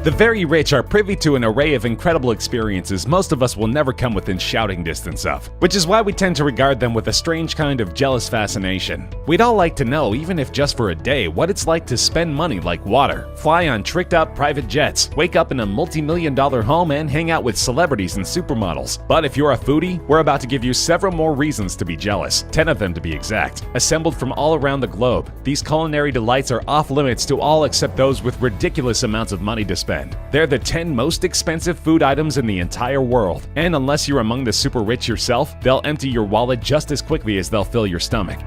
The very rich are privy to an array of incredible experiences most of us will never come within shouting distance of, which is why we tend to regard them with a strange kind of jealous fascination. We'd all like to know, even if just for a day, what it's like to spend money like water, fly on tricked-out private jets, wake up in a multi-million-dollar home, and hang out with celebrities and supermodels. But if you're a foodie, we're about to give you several more reasons to be jealous, 10 of them to be exact. Assembled from all around the globe, these culinary delights are off-limits to all except those with ridiculous amounts of money to spend. They're the 10 most expensive food items in the entire world, and unless you're among the super rich yourself, they'll empty your wallet just as quickly as they'll fill your stomach.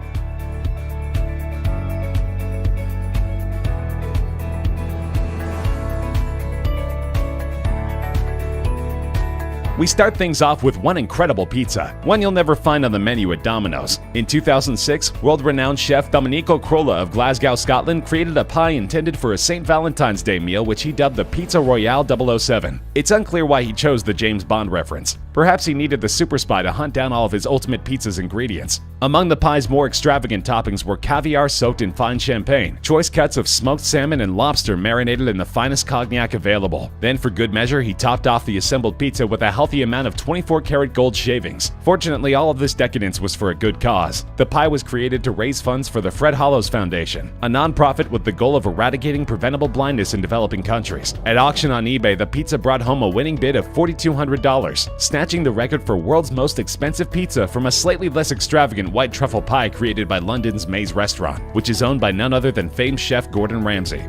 We start things off with one incredible pizza, one you'll never find on the menu at Domino's. In 2006, world-renowned chef Domenico Crolla of Glasgow, Scotland created a pie intended for a St. Valentine's Day meal which he dubbed the Pizza Royale 007. It's unclear why he chose the James Bond reference. Perhaps he needed the super spy to hunt down all of his ultimate pizza's ingredients. Among the pie's more extravagant toppings were caviar soaked in fine champagne, choice cuts of smoked salmon, and lobster marinated in the finest cognac available. Then, for good measure, he topped off the assembled pizza with a healthy amount of 24-karat gold shavings. Fortunately, all of this decadence was for a good cause. The pie was created to raise funds for the Fred Hollows Foundation, a non-profit with the goal of eradicating preventable blindness in developing countries. At auction on eBay, the pizza brought home a winning bid of $4,200, snatching the record for world's most expensive pizza from a slightly less extravagant white truffle pie created by London's Maze Restaurant, which is owned by none other than famed chef Gordon Ramsay.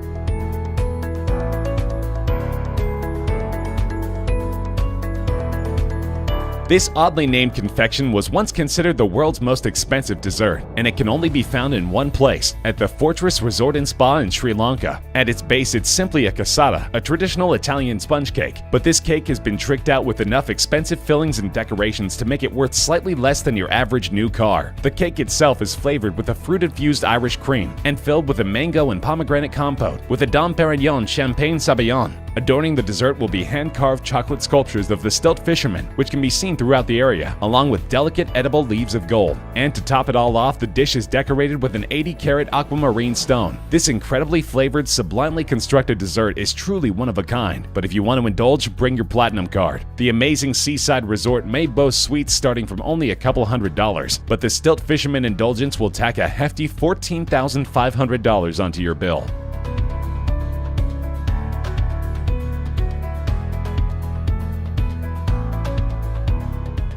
This oddly named confection was once considered the world's most expensive dessert, and it can only be found in one place, at the Fortress Resort and Spa in Sri Lanka. At its base, it's simply a cassata, a traditional Italian sponge cake, but this cake has been tricked out with enough expensive fillings and decorations to make it worth slightly less than your average new car. The cake itself is flavored with a fruit-infused Irish cream and filled with a mango and pomegranate compote with a Dom Perignon Champagne Sabayon. Adorning the dessert will be hand-carved chocolate sculptures of the stilt fishermen, which can be seen throughout the area, along with delicate edible leaves of gold. And to top it all off, the dish is decorated with an 80-karat aquamarine stone. This incredibly flavored, sublimely constructed dessert is truly one of a kind, but if you want to indulge, bring your platinum card. The amazing seaside resort may boast sweets starting from only a couple $100s, but the stilt fisherman indulgence will tack a hefty $14,500 onto your bill.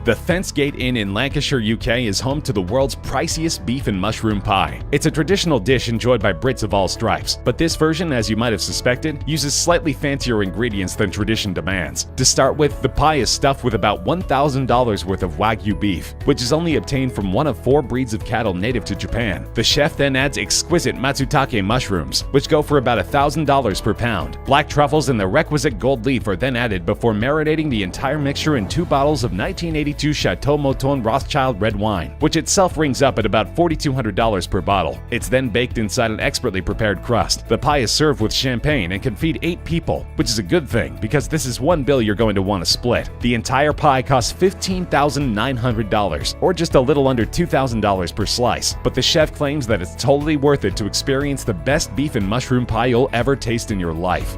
The Thence Gate Inn in Lancashire, UK is home to the world's priciest beef and mushroom pie. It's a traditional dish enjoyed by Brits of all stripes, but this version, as you might have suspected, uses slightly fancier ingredients than tradition demands. To start with, the pie is stuffed with about $1,000 worth of Wagyu beef, which is only obtained from one of 4 breeds of cattle native to Japan. The chef then adds exquisite matsutake mushrooms, which go for about $1,000 per pound. Black truffles and the requisite gold leaf are then added before marinating the entire mixture in 2 bottles of 1982 Chateau Mouton Rothschild red wine, which itself rings up at about $4,200 per bottle. It's then baked inside an expertly prepared crust. The pie is served with champagne and can feed 8 people, which is a good thing because this is one bill you're going to want to split. The entire pie costs $15,900, or just a little under $2,000 per slice, but the chef claims that it's totally worth it to experience the best beef and mushroom pie you'll ever taste in your life.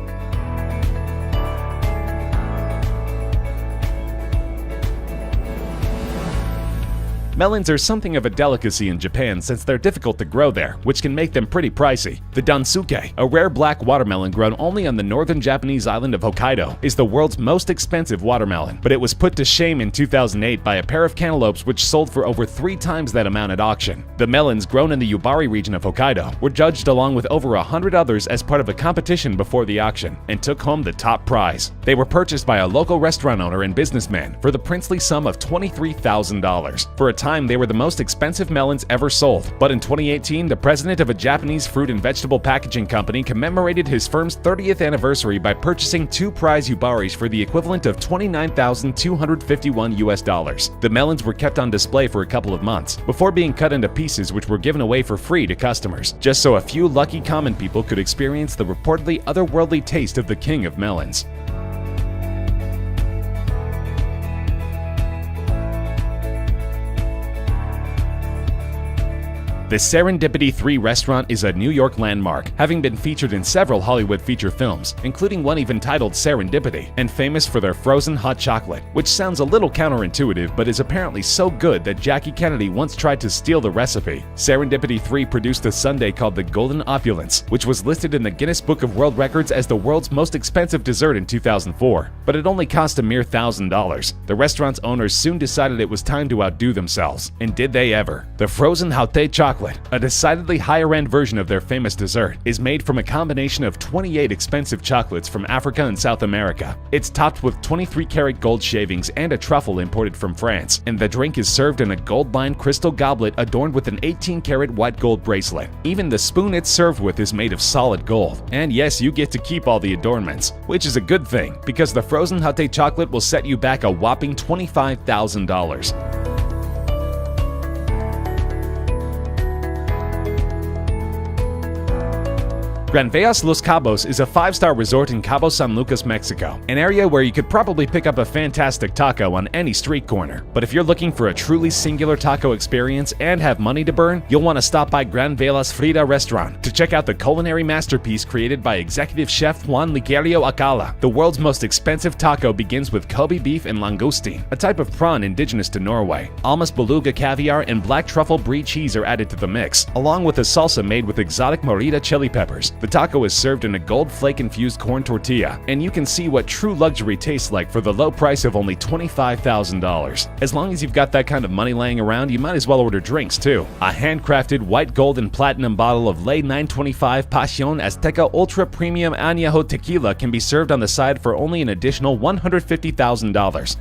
Melons are something of a delicacy in Japan since they're difficult to grow there, which can make them pretty pricey. The dansuke, a rare black watermelon grown only on the northern Japanese island of Hokkaido, is the world's most expensive watermelon, but it was put to shame in 2008 by a pair of cantaloupes which sold for over 3 times that amount at auction. The melons, grown in the Yubari region of Hokkaido, were judged along with over 100 others as part of a competition before the auction, and took home the top prize. They were purchased by a local restaurant owner and businessman for the princely sum of $23,000. For a time, they were the most expensive melons ever sold, but in 2018, the president of a Japanese fruit and vegetable packaging company commemorated his firm's 30th anniversary by purchasing 2 prize Yubaris for the equivalent of $29,251. The melons were kept on display for a couple of months, before being cut into pieces which were given away for free to customers, just so a few lucky common people could experience the reportedly otherworldly taste of the king of melons. The Serendipity 3 restaurant is a New York landmark, having been featured in several Hollywood feature films, including one even titled Serendipity, and famous for their frozen hot chocolate, which sounds a little counterintuitive but is apparently so good that Jackie Kennedy once tried to steal the recipe. Serendipity 3 produced a sundae called the Golden Opulence, which was listed in the Guinness Book of World Records as the world's most expensive dessert in 2004, but it only cost a mere $1,000. The restaurant's owners soon decided it was time to outdo themselves, and did they ever. The frozen haute chocolate, a decidedly higher-end version of their famous dessert, is made from a combination of 28 expensive chocolates from Africa and South America. It's topped with 23-karat gold shavings and a truffle imported from France, and the drink is served in a gold-lined crystal goblet adorned with an 18-karat white gold bracelet. Even the spoon it's served with is made of solid gold. And yes, you get to keep all the adornments, which is a good thing, because the frozen haute chocolate will set you back a whopping $25,000. Granveas Los Cabos is a 5-star resort in Cabo San Lucas, Mexico, an area where you could probably pick up a fantastic taco on any street corner. But if you're looking for a truly singular taco experience and have money to burn, you'll want to stop by Granvelas Frida restaurant to check out the culinary masterpiece created by executive chef Juan Ligerio Acala. The world's most expensive taco begins with Kobe beef and langoustine, a type of prawn indigenous to Norway. Almas beluga caviar and black truffle brie cheese are added to the mix, along with a salsa made with exotic morita chili peppers. The taco is served in a gold flake-infused corn tortilla, and you can see what true luxury tastes like for the low price of only $25,000. As long as you've got that kind of money laying around, you might as well order drinks too. A handcrafted white, gold, and platinum bottle of Ley 925 Pasión Azteca Ultra Premium Añejo Tequila can be served on the side for only an additional $150,000.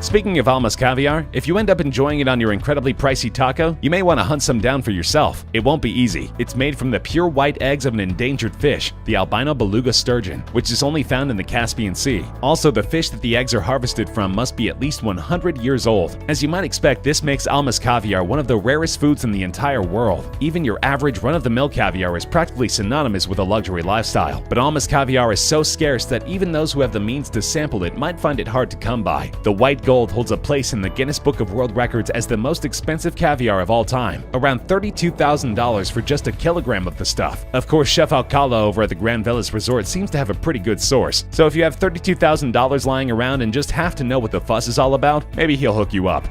Speaking of Almas caviar, if you end up enjoying it on your incredibly pricey taco, you may want to hunt some down for yourself. It won't be easy. It's made from the pure white eggs of an endangered fish, the albino beluga sturgeon, which is only found in the Caspian Sea. Also, the fish that the eggs are harvested from must be at least 100 years old. As you might expect, this makes Almas caviar one of the rarest foods in the entire world. Even your average run-of-the-mill caviar is practically synonymous with a luxury lifestyle. But Almas caviar is so scarce that even those who have the means to sample it might find it hard to come by. The white gold holds a place in the Guinness Book of World Records as the most expensive caviar of all time, around $32,000 for just a kilogram of the stuff. Of course, Chef Alcala over at the Granvelas Resort seems to have a pretty good source, so if you have $32,000 lying around and just have to know what the fuss is all about, maybe he'll hook you up.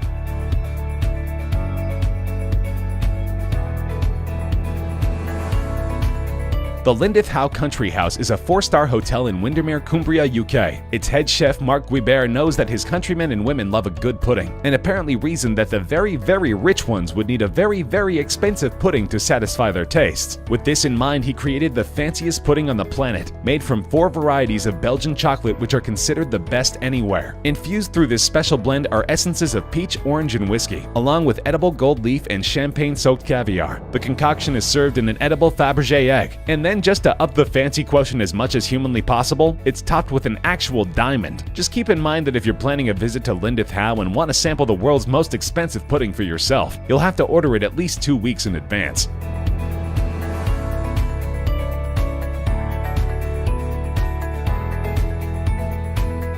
The Lindith Howe Country House is a 4-star hotel in Windermere, Cumbria, UK. Its head chef Mark Guibert knows that his countrymen and women love a good pudding, and apparently reasoned that the very, very rich ones would need a very, very expensive pudding to satisfy their tastes. With this in mind, he created the fanciest pudding on the planet, made from 4 varieties of Belgian chocolate which are considered the best anywhere. Infused through this special blend are essences of peach, orange, and whiskey, along with edible gold leaf and champagne-soaked caviar. The concoction is served in an edible Fabergé egg, and then just to up the fancy quotient as much as humanly possible, it's topped with an actual diamond. Just keep in mind that if you're planning a visit to Lindith Howe and want to sample the world's most expensive pudding for yourself, you'll have to order it at least 2 weeks in advance.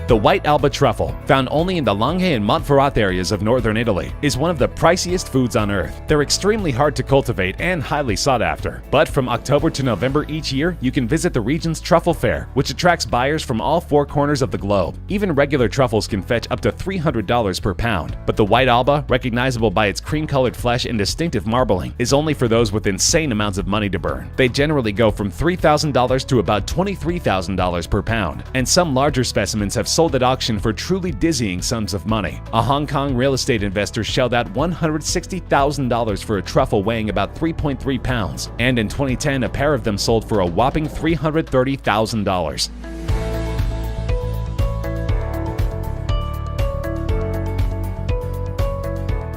The white Alba truffle, found only in the Langhe and Montferrat areas of northern Italy, is one of the priciest foods on earth. They're extremely hard to cultivate and highly sought after. But from October to November each year, you can visit the region's truffle fair, which attracts buyers from all 4 corners of the globe. Even regular truffles can fetch up to $300 per pound. But the white Alba, recognizable by its cream-colored flesh and distinctive marbling, is only for those with insane amounts of money to burn. They generally go from $3,000 to about $23,000 per pound, and some larger specimens have sold at auction for truly dizzying sums of money. A Hong Kong real estate investor shelled out $160,000 for a truffle weighing about 3.3 pounds, and in 2010 a pair of them sold for a whopping $330,000.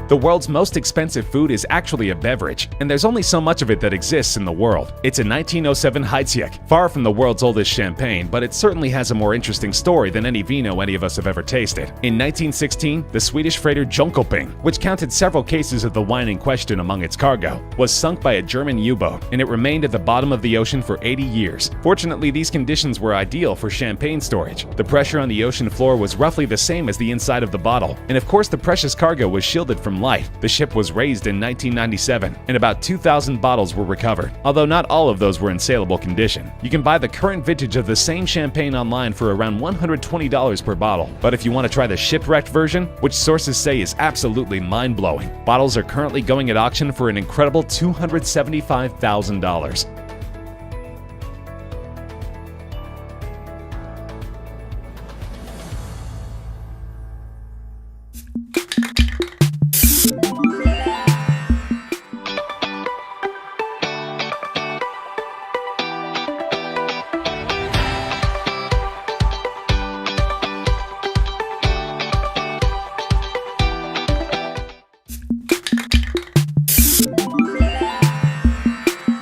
The world's most expensive food is actually a beverage, and there's only so much of it that exists in the world. It's a 1907 Heidsieck, far from the world's oldest champagne, but it certainly has a more interesting story than any vino any of us have ever tasted. In 1916, the Swedish freighter Jönköping, which counted several cases of the wine in question among its cargo, was sunk by a German U-boat, and it remained at the bottom of the ocean for 80 years. Fortunately, these conditions were ideal for champagne storage. The pressure on the ocean floor was roughly the same as the inside of the bottle, and of course the precious cargo was shielded from light. The ship was raised in 1997, and about 2,000 bottles were recovered, although not all of those were in saleable condition. You can buy the current vintage of the same champagne online for around $120 per bottle, but if you want to try the shipwrecked version, which sources say is absolutely mind-blowing, bottles are currently going at auction for an incredible $275,000.